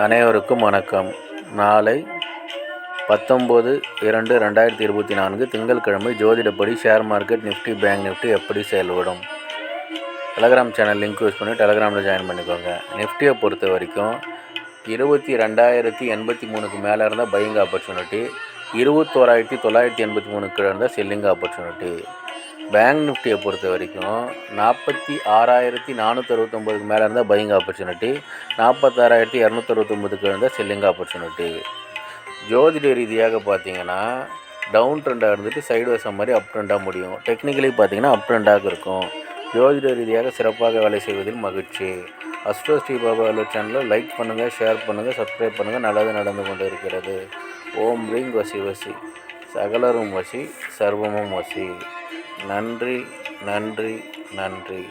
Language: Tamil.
அனைவருக்கும் வணக்கம். நாளை 19/2/2024 திங்கட்கிழமை ஜோதிடப்படி share market, Nifty, bank Nifty எப்படி செயல்படும்? டெலகிராம் சேனல் லிங்க் யூஸ் பண்ணி டெலகிராமில் ஜாயின் பண்ணிக்கோங்க. நிஃப்டியை பொறுத்த வரைக்கும் 22,083க்கு மேலே இருந்தால் பையிங் ஆப்பர்ச்சுனிட்டி, 21,983 கீழே இருந்தால் செல்லிங் ஆப்பர்ச்சுனிட்டி. பேங்க் நிஃப்டியை பொறுத்த வரைக்கும் 46,469க்கு மேலே இருந்தால் பையிங் ஆப்பர்ச்சுனிட்டி, 46,269 கீழே இருந்தால் செல்லிங் ஆப்பர்ச்சுனிட்டி. ஜோதிட ரீதியாக பார்த்தீங்கன்னா டவுன் ட்ரெண்டாக இருந்துட்டு சைடுவேஸாக மாதிரி அப் ட்ரெண்டாக முடியும். டெக்னிக்கலி பார்த்தீங்கன்னா அப் ட்ரெண்டாக இருக்கும். ஜோதிட ரீதியாக சிறப்பாக வேலை செய்வதில் மகிழ்ச்சி. அஸ்ட்ரோ ஸ்ரீ பாபா சேனலில் லைக் பண்ணுங்கள், ஷேர் பண்ணுங்கள், சப்ஸ்கிரைப் பண்ணுங்கள். நல்லது நடந்து கொண்டு இருக்கிறது. ஓம் ரீங் வசி வசி, சகலரும் வசி, சர்வமும் வசி. நன்றி நன்றி நன்றி.